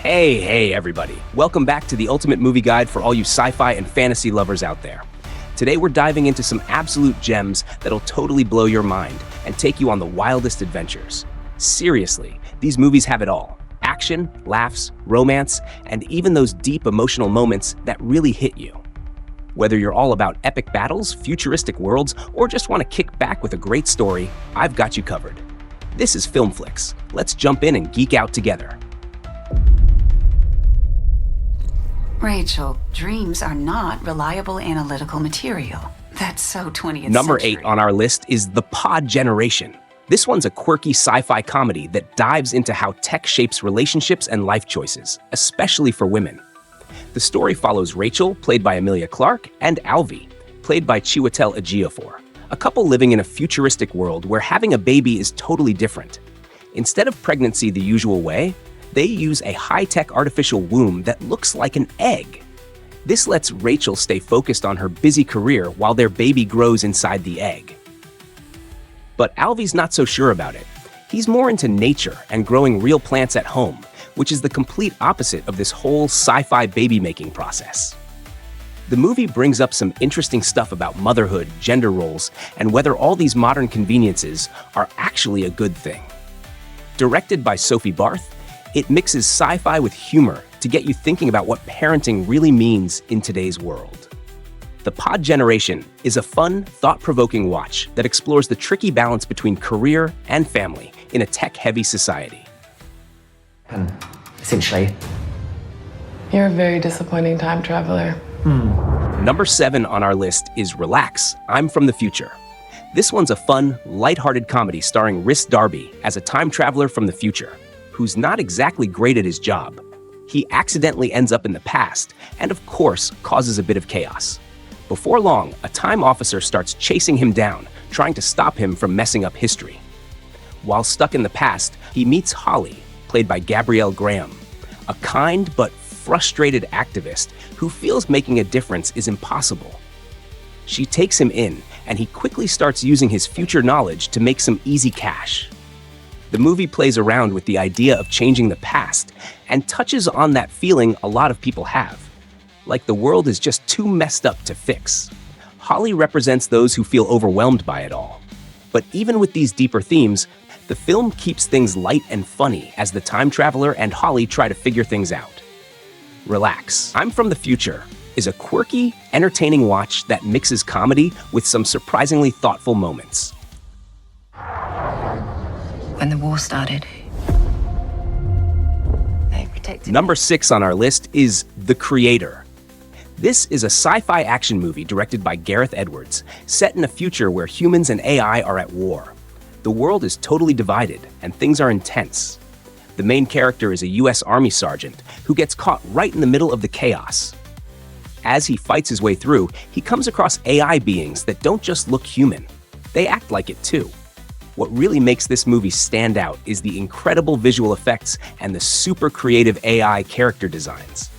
Hey everybody. Welcome back to the ultimate movie guide for all you sci-fi and fantasy lovers out there. Today we're diving into some absolute gems that'll totally blow your mind and take you on the wildest adventures. Seriously, these movies have it all. Action, laughs, romance, and even those deep emotional moments that really hit you. Whether you're all about epic battles, futuristic worlds, or just want to kick back with a great story, I've got you covered. This is Filmflix. Let's jump in and geek out together. Rachel, dreams are not reliable analytical material. That's so 20th Number century. 8 on our list is The Pod Generation. This one's a quirky sci-fi comedy that dives into how tech shapes relationships and life choices, especially for women. The story follows Rachel, played by Emilia Clarke, and Alvy, played by Chiwetel Ejiofor, a couple living in a futuristic world where having a baby is totally different. Instead of pregnancy the usual way, they use a high-tech artificial womb that looks like an egg. This lets Rachel stay focused on her busy career while their baby grows inside the egg. But Alvy's not so sure about it. He's more into nature and growing real plants at home, which is the complete opposite of this whole sci-fi baby-making process. The movie brings up some interesting stuff about motherhood, gender roles, and whether all these modern conveniences are actually a good thing. Directed by Sophie Barth, it mixes sci-fi with humor to get you thinking about what parenting really means in today's world. The Pod Generation is a fun, thought-provoking watch that explores the tricky balance between career and family in a tech-heavy society. Essentially. You're a very disappointing time traveler. Number 7 on our list is Relax, I'm from the Future. This one's a fun, lighthearted comedy starring Rhys Darby as a time traveler from the future, who's not exactly great at his job. He accidentally ends up in the past and, of course, causes a bit of chaos. Before long, a time officer starts chasing him down, trying to stop him from messing up history. While stuck in the past, he meets Holly, played by Gabrielle Graham, a kind but frustrated activist who feels making a difference is impossible. She takes him in, and he quickly starts using his future knowledge to make some easy cash. The movie plays around with the idea of changing the past and touches on that feeling a lot of people have, like the world is just too messed up to fix. Holly represents those who feel overwhelmed by it all. But even with these deeper themes, the film keeps things light and funny as the time traveler and Holly try to figure things out. Relax, I'm from the Future is a quirky, entertaining watch that mixes comedy with some surprisingly thoughtful moments. When the war started, they protected Number 6 on our list is The Creator. This is a sci-fi action movie directed by Gareth Edwards, set in a future where humans and AI are at war. The world is totally divided, and things are intense. The main character is a US Army sergeant who gets caught right in the middle of the chaos. As he fights his way through, he comes across AI beings that don't just look human. They act like it too. What really makes this movie stand out is the incredible visual effects and the super creative AI character designs.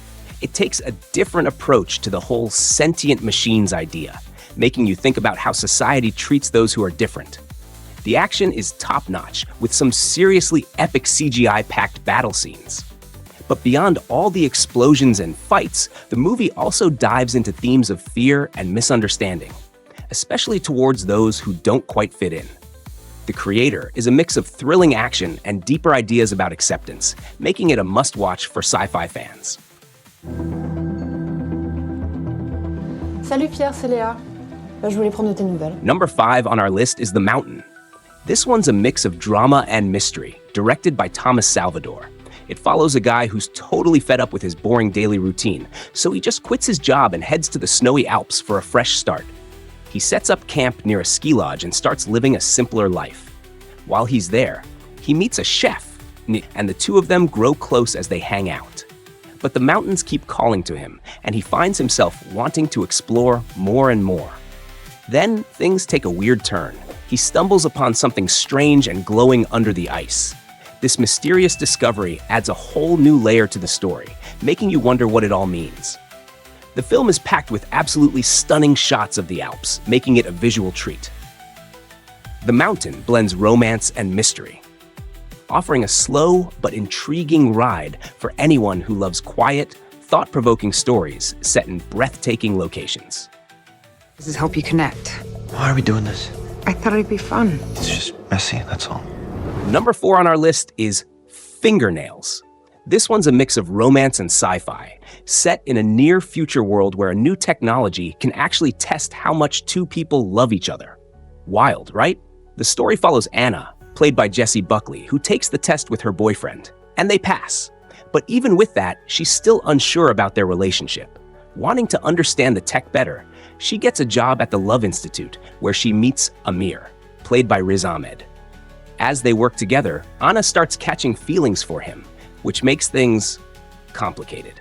It takes a different approach to the whole sentient machines idea, making you think about how society treats those who are different. The action is top-notch, with some seriously epic CGI-packed battle scenes. But beyond all the explosions and fights, the movie also dives into themes of fear and misunderstanding, especially towards those who don't quite fit in. The Creator is a mix of thrilling action and deeper ideas about acceptance, making it a must-watch for sci-fi fans. Salut Pierre, c'est Léa. Je voulais prendre de tes nouvelles. Number 5 on our list is The Mountain. This one's a mix of drama and mystery, directed by Thomas Salvador. It follows a guy who's totally fed up with his boring daily routine, so he just quits his job and heads to the snowy Alps for a fresh start. He sets up camp near a ski lodge and starts living a simpler life. While he's there, he meets a chef, and the two of them grow close as they hang out. But the mountains keep calling to him, and he finds himself wanting to explore more and more. Then things take a weird turn. He stumbles upon something strange and glowing under the ice. This mysterious discovery adds a whole new layer to the story, making you wonder what it all means. The film is packed with absolutely stunning shots of the Alps, making it a visual treat. The Mountain blends romance and mystery. offering a slow but intriguing ride for anyone who loves quiet, thought-provoking stories set in breathtaking locations. This is help you connect. Why are we doing this? I thought it'd be fun. It's just messy, that's all. Number 4 on our list is Fingernails. This one's a mix of romance and sci-fi, set in a near-future world where a new technology can actually test how much two people love each other. Wild, right? The story follows Anna, played by Jessie Buckley, who takes the test with her boyfriend, and they pass. But even with that, she's still unsure about their relationship. Wanting to understand the tech better, she gets a job at the Love Institute, where she meets Amir, played by Riz Ahmed. As they work together, Anna starts catching feelings for him, which makes things complicated.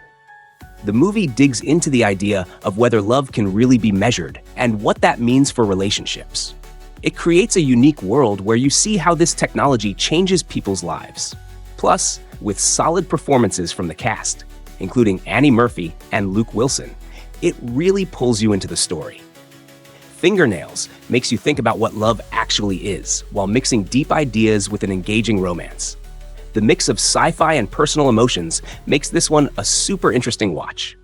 The movie digs into the idea of whether love can really be measured and what that means for relationships. It creates a unique world where you see how this technology changes people's lives. Plus, with solid performances from the cast, including Annie Murphy and Luke Wilson, it really pulls you into the story. Fingernails makes you think about what love actually is, while mixing deep ideas with an engaging romance. The mix of sci-fi and personal emotions makes this one a super interesting watch.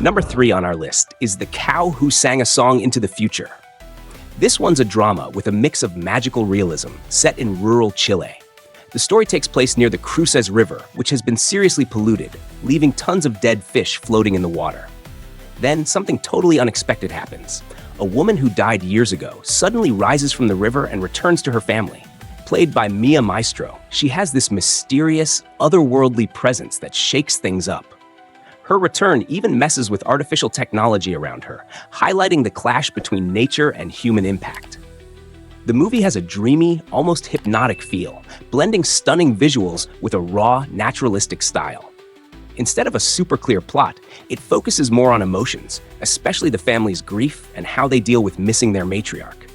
Number 3 on our list is The Cow Who Sang a Song into the Future. This one's a drama with a mix of magical realism set in rural Chile. The story takes place near the Cruces River, which has been seriously polluted, leaving tons of dead fish floating in the water. Then something totally unexpected happens. A woman who died years ago suddenly rises from the river and returns to her family. Played by Mia Maestro, she has this mysterious, otherworldly presence that shakes things up. Her return even messes with artificial technology around her, highlighting the clash between nature and human impact. The movie has a dreamy, almost hypnotic feel, blending stunning visuals with a raw, naturalistic style. Instead of a super clear plot, it focuses more on emotions, especially the family's grief and how they deal with missing their matriarch.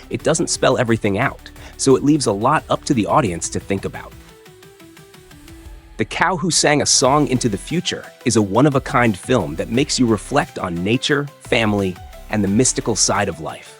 It doesn't spell everything out, so it leaves a lot up to the audience to think about. The Cow Who Sang a Song into the Future is a one-of-a-kind film that makes you reflect on nature, family, and the mystical side of life.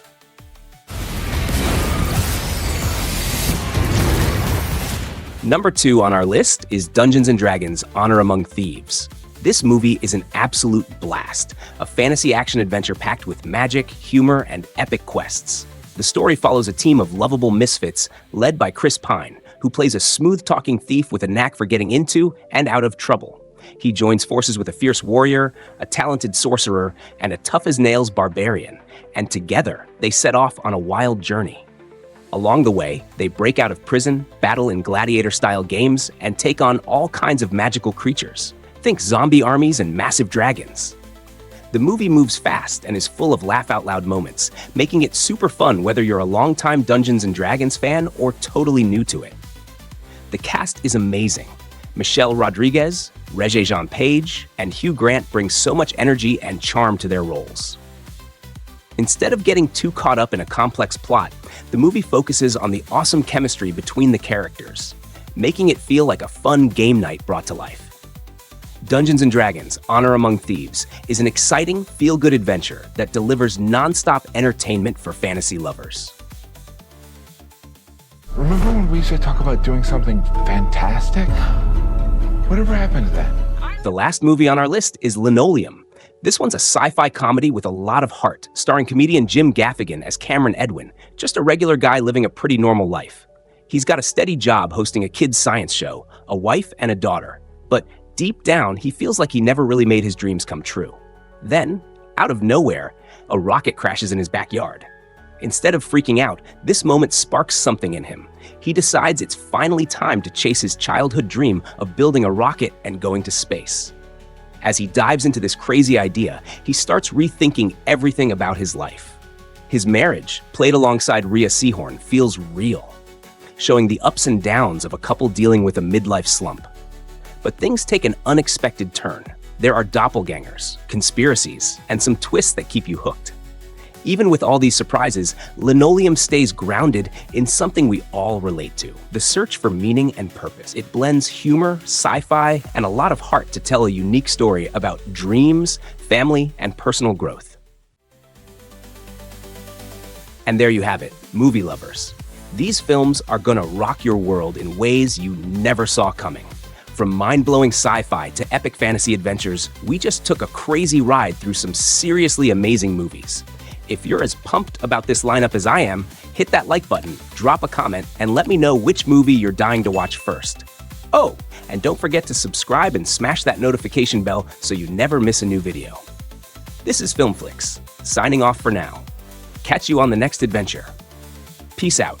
Number 2 on our list is Dungeons & Dragons: Honor Among Thieves. This movie is an absolute blast, a fantasy action-adventure packed with magic, humor, and epic quests. The story follows a team of lovable misfits led by Chris Pine, who plays a smooth-talking thief with a knack for getting into and out of trouble. He joins forces with a fierce warrior, a talented sorcerer, and a tough-as-nails barbarian, and together they set off on a wild journey. Along the way, they break out of prison, battle in gladiator-style games, and take on all kinds of magical creatures. Think zombie armies and massive dragons. The movie moves fast and is full of laugh-out-loud moments, making it super fun whether you're a longtime Dungeons & Dragons fan or totally new to it. The cast is amazing. Michelle Rodriguez, Regé-Jean Page, and Hugh Grant bring so much energy and charm to their roles. Instead of getting too caught up in a complex plot, the movie focuses on the awesome chemistry between the characters, making it feel like a fun game night brought to life. Dungeons & Dragons: Honor Among Thieves is an exciting, feel-good adventure that delivers non-stop entertainment for fantasy lovers. Remember when we used to talk about doing something fantastic? Whatever happened to that? The last movie on our list is Linoleum. This one's a sci-fi comedy with a lot of heart, starring comedian Jim Gaffigan as Cameron Edwin, just a regular guy living a pretty normal life. He's got a steady job hosting a kids' science show, a wife, and a daughter. But deep down, he feels like he never really made his dreams come true. Then, out of nowhere, a rocket crashes in his backyard. Instead of freaking out, this moment sparks something in him. He decides it's finally time to chase his childhood dream of building a rocket and going to space. As he dives into this crazy idea, he starts rethinking everything about his life. His marriage, played alongside Rhea Seehorn, feels real, showing the ups and downs of a couple dealing with a midlife slump. But things take an unexpected turn. There are doppelgangers, conspiracies, and some twists that keep you hooked. Even with all these surprises, Linoleum stays grounded in something we all relate to: the search for meaning and purpose. It blends humor, sci-fi, and a lot of heart to tell a unique story about dreams, family, and personal growth. And there you have it, movie lovers. These films are gonna rock your world in ways you never saw coming. From mind-blowing sci-fi to epic fantasy adventures, we just took a crazy ride through some seriously amazing movies. If you're as pumped about this lineup as I am, hit that like button, drop a comment, and let me know which movie you're dying to watch first. Oh, and don't forget to subscribe and smash that notification bell so you never miss a new video. This is Filmflix, signing off for now. Catch you on the next adventure. Peace out.